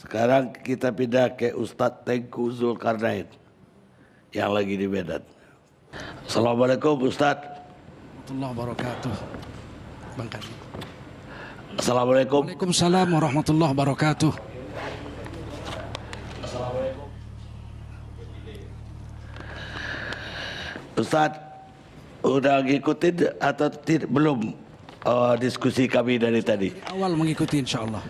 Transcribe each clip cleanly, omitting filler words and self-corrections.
Sekarang kita pindah ke Ustadz Tengku Zulkarnain yang lagi di Medan. Assalamualaikum Ustadz. Warahmatullahi wabarakatuh. Bang Karni. Assalamualaikum. Waalaikumsalam warahmatullahi wabarakatuh. Assalamualaikum. Ustadz, udah ngikutin atau belum diskusi kami dari tadi? Awal mengikuti insya Allah.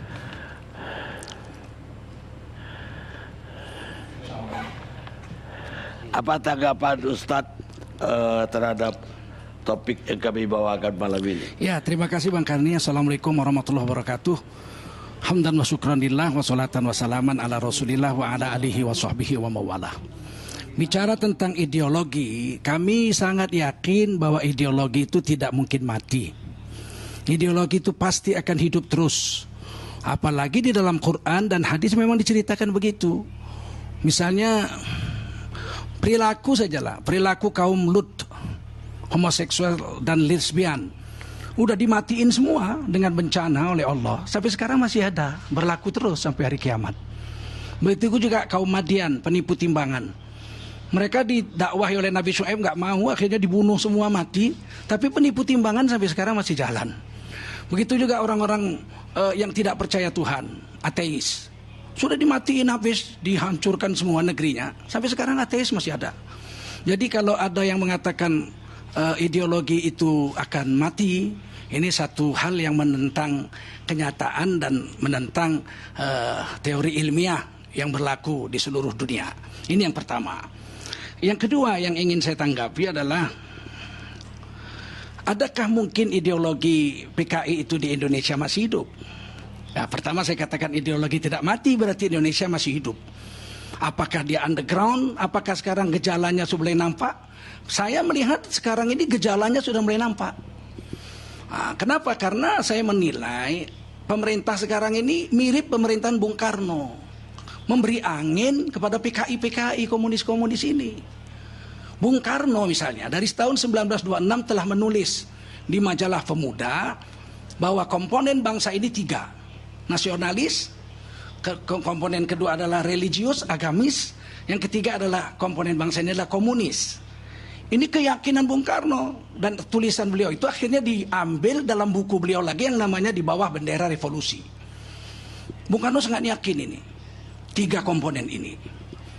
Apa tanggapan Ustadz terhadap topik yang kami bawakan malam ini? Ya, terima kasih Bang Karni. Assalamualaikum warahmatullahi wabarakatuh. Hamdan wa syukran lillah wa salatan wa salaman ala rasulillah wa ala alihi wa sahbihi wa mawalah. Bicara tentang ideologi, kami sangat yakin bahwa ideologi itu tidak mungkin mati. Ideologi itu pasti akan hidup terus. Apalagi di dalam Quran dan hadis memang diceritakan begitu. Misalnya perilaku sajalah, perilaku kaum Lut, homoseksual dan lesbian, udah dimatiin semua dengan bencana oleh Allah. Sampai sekarang masih ada, berlaku terus sampai hari kiamat. Begitu juga kaum Madian, penipu timbangan. Mereka didakwahi oleh Nabi Syuaib nggak mau, akhirnya dibunuh semua, mati. Tapi penipu timbangan sampai sekarang masih jalan. Begitu juga orang-orang yang tidak percaya Tuhan, ateis. Sudah dimatiin habis, dihancurkan semua negerinya. Sampai sekarang ateis masih ada. Jadi kalau ada yang mengatakan ideologi itu akan mati, ini satu hal yang menentang kenyataan dan menentang teori ilmiah yang berlaku di seluruh dunia. Ini yang pertama. Yang kedua yang ingin saya tanggapi adalah, adakah mungkin ideologi PKI itu di Indonesia masih hidup? Nah, pertama saya katakan ideologi tidak mati berarti Indonesia masih hidup. Apakah dia underground? Apakah sekarang gejalanya sudah mulai nampak? Saya melihat sekarang ini gejalanya sudah mulai nampak. Nah, kenapa? Karena saya menilai pemerintah sekarang ini mirip pemerintahan Bung Karno. Memberi angin kepada PKI-PKI komunis-komunis ini. Bung Karno misalnya dari tahun 1926 telah menulis di majalah Pemuda bahwa komponen bangsa ini 3. Nasionalis, komponen kedua adalah religius, agamis, yang ketiga adalah komponen bangsa ini adalah komunis. Ini keyakinan Bung Karno, dan tulisan beliau itu akhirnya diambil dalam buku beliau lagi yang namanya Di Bawah Bendera Revolusi. Bung Karno sangat yakin ini 3 komponen ini.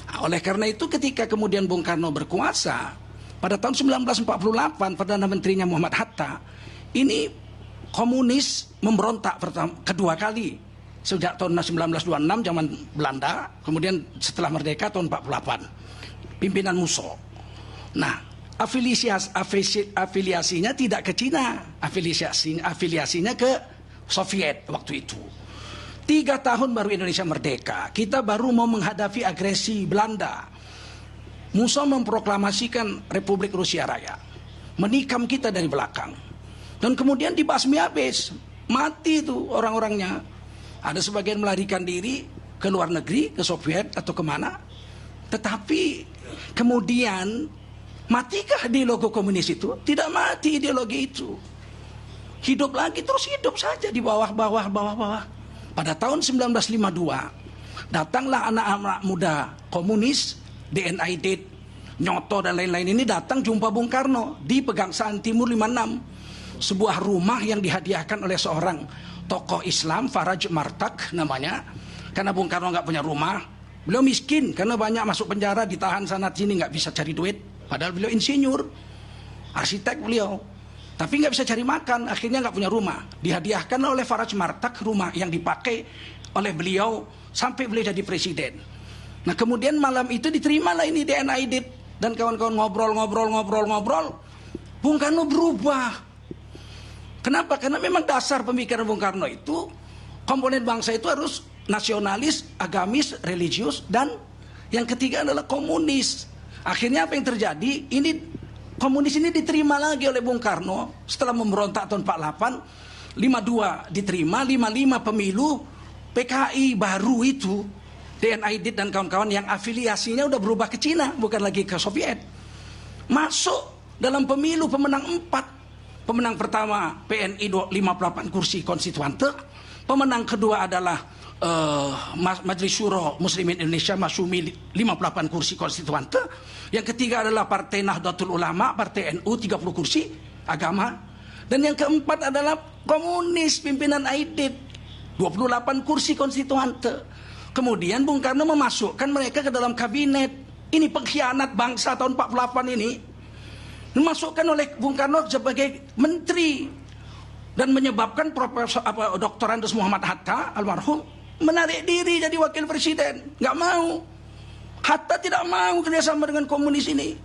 Nah, oleh karena itu ketika kemudian Bung Karno berkuasa pada tahun 1948, Perdana Menterinya Muhammad Hatta, ini komunis memberontak kedua kali sejak tahun 1926 zaman Belanda, kemudian setelah merdeka tahun 48 pimpinan Musso. Nah, afiliasinya tidak ke Cina, afiliasinya ke Soviet waktu itu. 3 tahun baru Indonesia merdeka, kita baru mau menghadapi agresi Belanda. Musso memproklamasikan Republik Rusia Raya, menikam kita dari belakang. Dan kemudian dibasmi habis, mati itu orang-orangnya. Ada sebagian melarikan diri ke luar negeri, ke Soviet atau kemana. Tetapi kemudian matikah ideologi komunis itu? Tidak mati ideologi itu. Hidup lagi, terus hidup saja di bawah-bawah. Pada tahun 1952, datanglah anak-anak muda komunis, DNID, Nyoto dan lain-lain ini datang jumpa Bung Karno di Pegangsaan Timur 56. Sebuah rumah yang dihadiahkan oleh seorang tokoh Islam, Faraj Martak namanya. Karena Bung Karno nggak punya rumah, beliau miskin karena banyak masuk penjara, ditahan sana sini, nggak bisa cari duit. Padahal beliau insinyur, arsitek beliau, tapi nggak bisa cari makan, akhirnya nggak punya rumah. Dihadiahkan oleh Faraj Martak rumah yang dipakai oleh beliau sampai beliau jadi presiden. Nah kemudian malam itu diterimalah ini DNID dan kawan-kawan ngobrol. Bung Karno berubah. Kenapa? Karena memang dasar pemikiran Bung Karno itu komponen bangsa itu harus nasionalis, agamis, religius, dan yang ketiga adalah komunis. Akhirnya apa yang terjadi? Ini komunis ini diterima lagi oleh Bung Karno setelah memberontak tahun 48, 52 diterima, 55 pemilu, PKI baru itu, DNID dan kawan-kawan yang afiliasinya udah berubah ke Cina, bukan lagi ke Soviet. Masuk dalam pemilu pemenang 4. Pemenang pertama PNI 58 kursi konstituante, pemenang kedua adalah Majelis Syuro Muslimin Indonesia Masyumi 58 kursi konstituante. Yang ketiga adalah Partai Nahdlatul Ulama, Partai NU 30 kursi agama. Dan yang keempat adalah Komunis pimpinan Aidit 28 kursi konstituante. Kemudian Bung Karno memasukkan mereka ke dalam kabinet. Ini pengkhianat bangsa tahun 48 ini. Dimasukkan oleh Bung Karno sebagai menteri dan menyebabkan Dr. Andes Muhammad Hatta almarhum menarik diri jadi wakil presiden. Nggak mau. Hatta tidak mau kerjasama dengan komunis ini.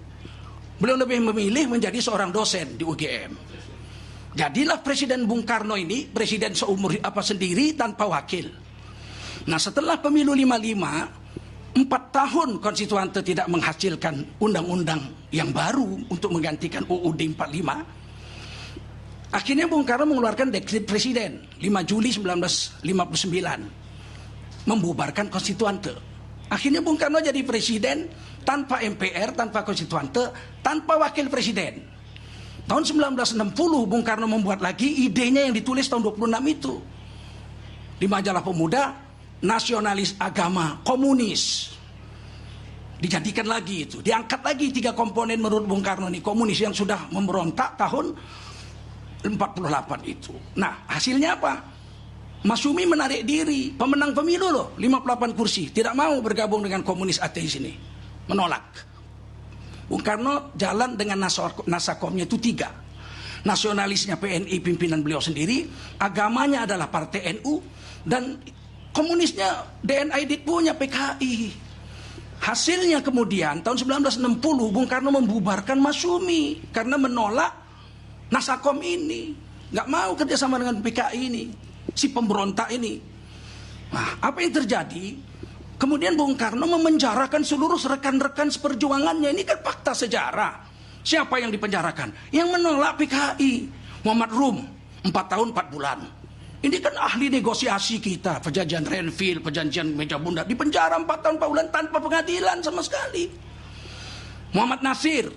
Beliau lebih memilih menjadi seorang dosen di UGM. Jadilah Presiden Bung Karno ini presiden seumur sendiri tanpa wakil. Nah, setelah pemilu 55, 4 tahun konstituante tidak menghasilkan undang-undang yang baru untuk menggantikan UUD 45. Akhirnya Bung Karno mengeluarkan dekret presiden 5 Juli 1959 membubarkan konstituante. Akhirnya Bung Karno jadi presiden tanpa MPR, tanpa konstituante, tanpa wakil presiden. Tahun 1960 Bung Karno membuat lagi idenya yang ditulis tahun 26 itu. Di majalah Pemuda, nasionalis agama komunis. Dijadikan lagi itu. Diangkat lagi 3 komponen menurut Bung Karno nih, komunis yang sudah memberontak tahun 48 itu. Nah, hasilnya apa? Masyumi menarik diri, pemenang pemilu loh, 58 kursi, tidak mau bergabung dengan komunis ateis ini. Menolak. Bung Karno jalan dengan nasakomnya itu 3. Nasionalisnya PNI pimpinan beliau sendiri, agamanya adalah Partai NU, dan komunisnya DNID punya PKI. Hasilnya kemudian tahun 1960 Bung Karno membubarkan Masyumi karena menolak nasakom ini, nggak mau kerjasama dengan PKI ini, si pemberontak ini. Nah, apa yang terjadi? Kemudian Bung Karno memenjarakan seluruh rekan-rekan seperjuangannya. Ini kan fakta sejarah. Siapa yang dipenjarakan? Yang menolak PKI. Muhammad Rum, 4 tahun 4 bulan. Ini kan ahli negosiasi kita. Perjanjian Renville, perjanjian Meja Bunda. Dipenjara 4 tahun 4 bulan tanpa pengadilan sama sekali. Muhammad Nasir,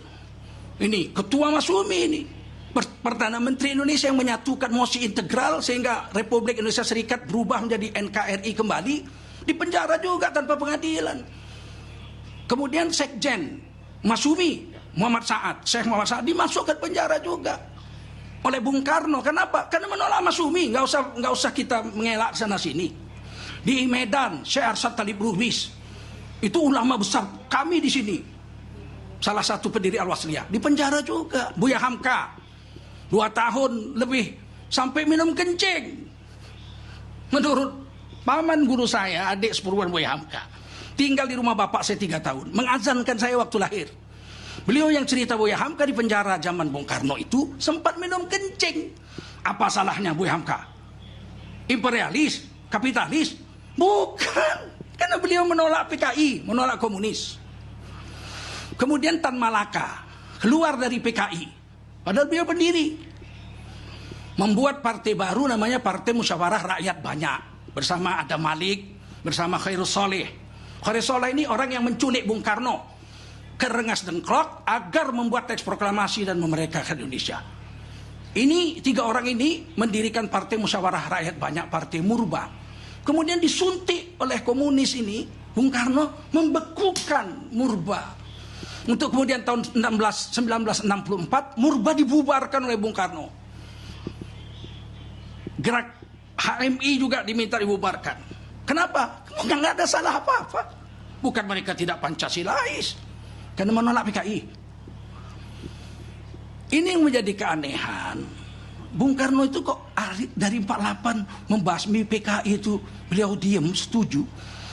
ini ketua Masyumi ini. Perdana Menteri Indonesia yang menyatukan mosi integral sehingga Republik Indonesia Serikat berubah menjadi NKRI kembali. Dipenjara juga tanpa pengadilan. Kemudian Sekjen Masyumi Muhammad Saad, Syekh Muhammad Saad dimasukkan penjara juga oleh Bung Karno. Kenapa? Karena menolak Masyumi. Nggak usah kita mengelak sana sini. Di Medan Syekh Arsyad Talib Lubis, itu ulama besar kami di sini, salah satu pendiri Al-Wasliyah, dipenjara juga. Buya Hamka 2 tahun lebih sampai minum kencing. Menurut paman guru saya, adik sepupuan Buya Hamka, tinggal di rumah bapak saya 3 tahun, mengazankan saya waktu lahir. Beliau yang cerita Buya Hamka di penjara zaman Bung Karno itu sempat minum kencing. Apa salahnya Buya Hamka? Imperialis? Kapitalis? Bukan. Karena beliau menolak PKI, menolak komunis. Kemudian Tan Malaka keluar dari PKI, padahal beliau pendiri. Membuat partai baru namanya Partai Musyawarah Rakyat Banyak. Bersama Adam Malik, bersama Khairul Soleh. Khairul Soleh ini orang yang menculik Bung Karno ke Rengas Dengklok agar membuat teks proklamasi dan memerdekakan Indonesia. Ini 3 orang ini mendirikan Partai Musyawarah Rakyat Banyak, Partai Murba. Kemudian disuntik oleh komunis ini, Bung Karno membekukan Murba. Untuk kemudian tahun 1964 Murba dibubarkan oleh Bung Karno. Gerak HMI juga diminta dibubarkan. Kenapa? Nggak ada salah apa-apa. Bukan mereka tidak Pancasilais, karena menolak PKI. Ini yang menjadi keanehan. Bung Karno itu kok dari 48 membasmi PKI itu beliau diam, setuju.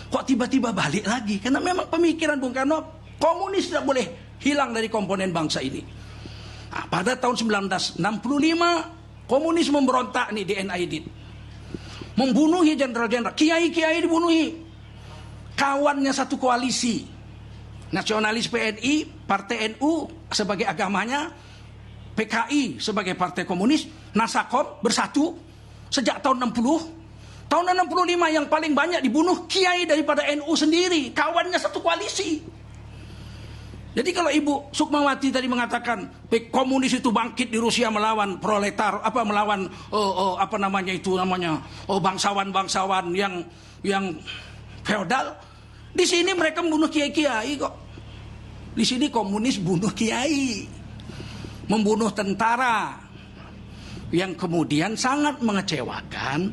Kok tiba-tiba balik lagi? Karena memang pemikiran Bung Karno, komunis tidak boleh hilang dari komponen bangsa ini. Nah, pada tahun 1965 komunis memberontak nih di NID. Membunuhi jenderal-jenderal, kiai-kiai dibunuhi. Kawannya satu koalisi. Nasionalis PNI, Partai NU sebagai agamanya, PKI sebagai partai komunis, Nasakom bersatu sejak tahun 60. Tahun 65 yang paling banyak dibunuh kiai daripada NU sendiri, kawannya satu koalisi. Jadi kalau Ibu Sukmawati tadi mengatakan komunis itu bangkit di Rusia melawan proletar, melawan bangsawan-bangsawan yang feodal, di sini mereka membunuh kiai-kiai kok. Di sini komunis bunuh kiai, membunuh tentara. Yang kemudian sangat mengecewakan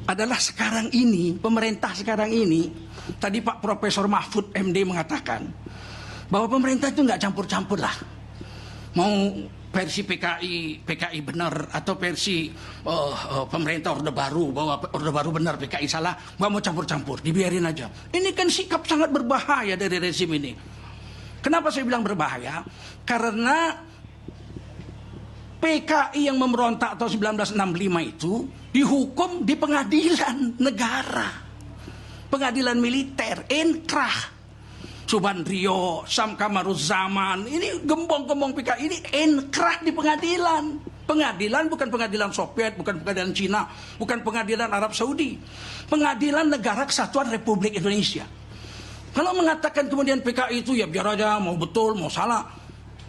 adalah sekarang ini, pemerintah sekarang ini, tadi Pak Profesor Mahfud MD mengatakan bahwa pemerintah itu nggak campur-campur lah. Mau versi PKI benar atau versi pemerintah Orde Baru, bahwa Orde Baru benar PKI salah, nggak mau campur-campur, dibiarin aja. Ini kan sikap sangat berbahaya dari rezim ini. Kenapa saya bilang berbahaya? Karena PKI yang memberontak tahun 1965 itu dihukum di pengadilan negara, pengadilan militer, inkrah. Subandrio, Sam Kamaruzzaman, ini gembong-gembong PKI ini inkrah di pengadilan. Pengadilan bukan pengadilan Soviet, bukan pengadilan Cina, bukan pengadilan Arab Saudi. Pengadilan Negara Kesatuan Republik Indonesia. Kalau mengatakan kemudian PKI itu ya biar aja, mau betul, mau salah,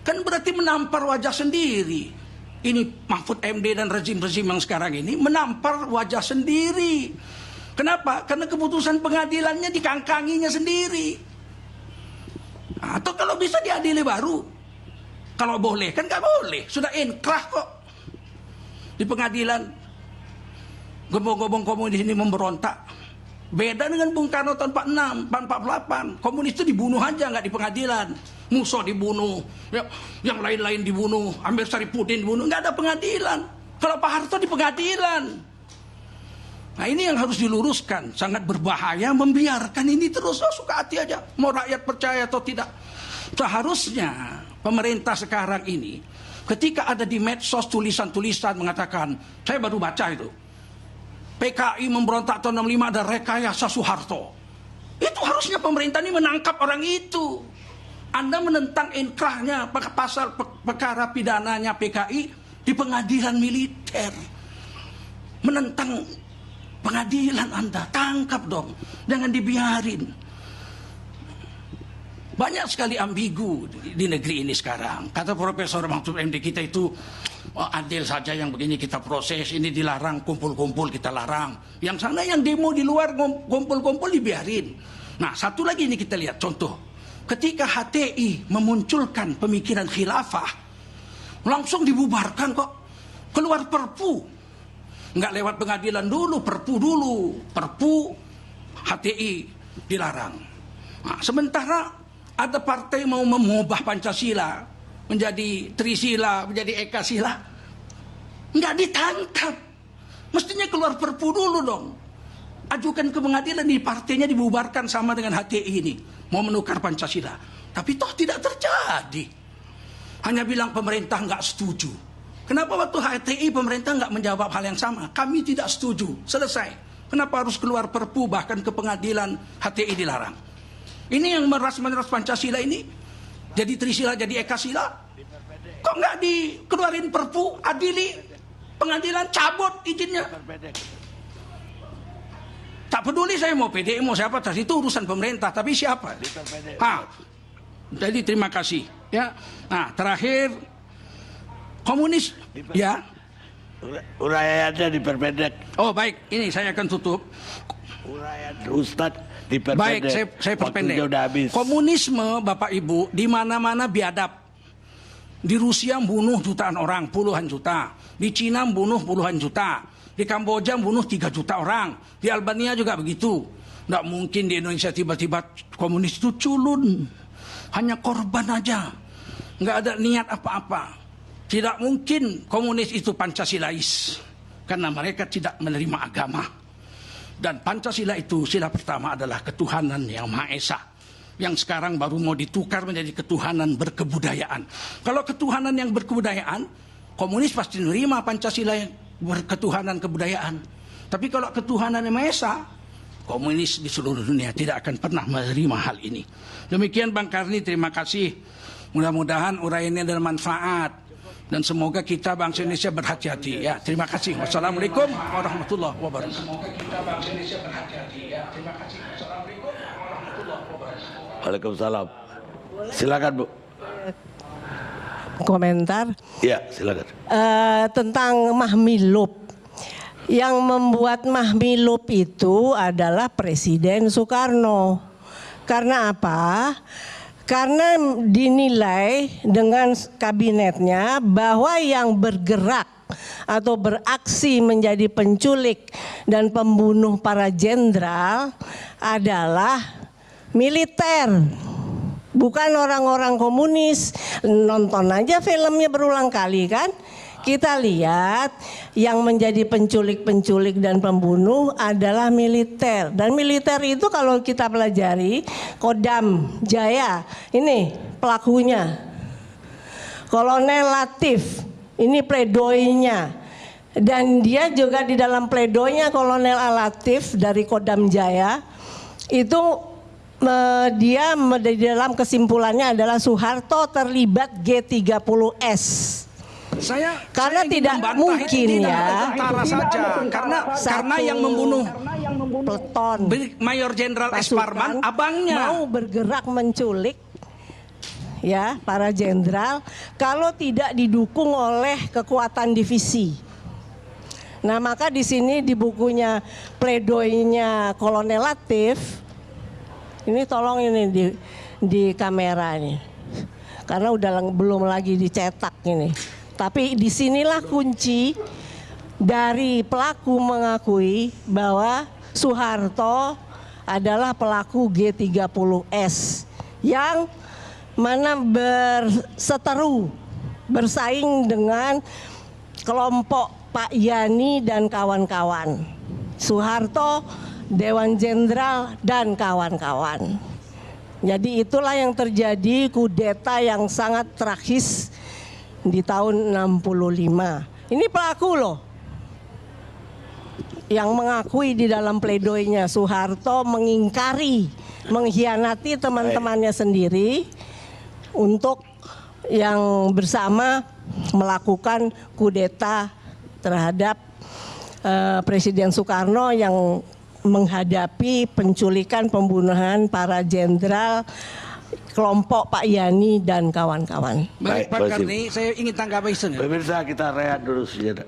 kan berarti menampar wajah sendiri. Ini Mahfud MD dan rezim-rezim yang sekarang ini menampar wajah sendiri. Kenapa? Karena keputusan pengadilannya dikangkanginya sendiri. Atau kalau bisa diadili baru. Kalau boleh, kan nggak boleh. Sudah inkrah kok. Di pengadilan. Gembong-gembong komunis ini memberontak. Beda dengan Bung Karno tahun 46, 48. Komunis itu dibunuh aja, nggak di pengadilan. Musso dibunuh. Yang lain-lain dibunuh. Amir Saripudin dibunuh. Nggak ada pengadilan. Kalau Pak Harto di pengadilan. Nah ini yang harus diluruskan. Sangat berbahaya membiarkan ini terus. Suka hati aja. Mau rakyat percaya atau tidak. Seharusnya pemerintah sekarang ini, ketika ada di medsos tulisan-tulisan mengatakan, saya baru baca itu, PKI memberontak tahun 65 ada rekayasa Soeharto. Itu harusnya pemerintah ini menangkap orang itu. Anda menentang inkrahnya pasal perkara pidananya PKI di pengadilan militer. Menentang pengadilan Anda, tangkap dong, jangan dibiarin. Banyak sekali ambigu di negeri ini sekarang. Kata Profesor Mahfud MD, kita itu adil saja, yang begini kita proses, ini dilarang kumpul-kumpul kita larang. Yang sana yang demo di luar kumpul-kumpul dibiarin. Nah satu lagi ini kita lihat contoh. Ketika HTI memunculkan pemikiran khilafah, langsung dibubarkan kok. Keluar perpu. Nggak lewat pengadilan dulu, perpu dulu. Perpu HTI dilarang. Nah, sementara ada partai mau mengubah Pancasila menjadi Trisila, menjadi Ekasila, nggak ditangkap. Mestinya keluar perpu dulu dong. Ajukan ke pengadilan, di partainya dibubarkan sama dengan HTI ini. Mau menukar Pancasila. Tapi toh tidak terjadi. Hanya bilang pemerintah nggak setuju. Kenapa waktu HTI pemerintah nggak menjawab hal yang sama? Kami tidak setuju. Selesai. Kenapa harus keluar perpu bahkan ke pengadilan HTI dilarang? Ini yang meras Pancasila ini. Jadi Trisila, jadi Ekasila. Kok nggak dikeluarin perpu, adili, pengadilan cabut izinnya? Tak peduli saya mau PDI, mau siapa, itu urusan pemerintah. Tapi siapa? Jadi terima kasih. Ya. Nah terakhir, komunis, ya. Uraiannya diperpendek. Oh baik, ini saya akan tutup. Uraian Ustadz diperpendek. Baik, saya perpendek. Udah habis. Komunisme, Bapak Ibu, di mana-mana biadab. Di Rusia bunuh jutaan orang, puluhan juta. Di Cina bunuh puluhan juta. Di Kamboja bunuh 3 juta orang. Di Albania juga begitu. Nggak mungkin di Indonesia tiba-tiba komunis itu culun. Hanya korban aja. Nggak ada niat apa-apa. Tidak mungkin komunis itu Pancasilais. Karena mereka tidak menerima agama. Dan Pancasila itu sila pertama adalah ketuhanan yang Maha Esa. Yang sekarang baru mau ditukar menjadi ketuhanan berkebudayaan. Kalau ketuhanan yang berkebudayaan, komunis pasti menerima Pancasila yang berketuhanan kebudayaan. Tapi kalau ketuhanan yang Maha Esa, komunis di seluruh dunia tidak akan pernah menerima hal ini. Demikian Bang Karni, terima kasih. Mudah-mudahan uraiannya ada manfaat. Dan semoga kita bangsa Indonesia berhati-hati. Ya, terima kasih. Wassalamualaikum warahmatullahi wabarakatuh. Semoga kita bangsa Indonesia berhati-hati. Ya, terima kasih. Wassalamualaikum warahmatullahi wabarakatuh. Waalaikumsalam. Silakan Bu. Komentar Ya, silakan. tentang Mahmilub. Yang membuat Mahmilub itu adalah Presiden Soekarno. Karena apa? Karena dinilai dengan kabinetnya bahwa yang bergerak atau beraksi menjadi penculik dan pembunuh para jenderal adalah militer. Bukan orang-orang komunis. Nonton aja filmnya berulang kali kan. Kita lihat yang menjadi penculik-penculik dan pembunuh adalah militer. Dan militer itu kalau kita pelajari Kodam Jaya. Ini pelakunya. Kolonel Latif. Ini pledoinya. Dan dia juga di dalam pledoinya Kolonel Latif dari Kodam Jaya. Itu dia di dalam kesimpulannya adalah Soeharto terlibat G30S. Karena tidak mungkin ya tentara saja karena yang membunuh peleton Mayor Jenderal S. Parman abangnya mau bergerak menculik ya para jenderal kalau tidak didukung oleh kekuatan divisi. Nah, maka di sini di bukunya pledoinya Kolonel Latif. Ini tolong ini di kamera nih, karena udah belum lagi dicetak ini. Tapi disinilah kunci dari pelaku mengakui bahwa Soeharto adalah pelaku G30S yang mana berseteru bersaing dengan kelompok Pak Yani dan kawan-kawan. Soeharto, Dewan Jenderal dan kawan-kawan. Jadi itulah yang terjadi kudeta yang sangat tragis di tahun 65. Ini pelaku loh. Yang mengakui di dalam pledoinya Soeharto mengingkari, mengkhianati teman-temannya sendiri untuk yang bersama melakukan kudeta terhadap Presiden Soekarno yang menghadapi penculikan pembunuhan para jenderal kelompok Pak Yani dan kawan-kawan. Baik Pak Karni, saya ingin tanggapi. Pemirsa, kita rehat dulu sejenak.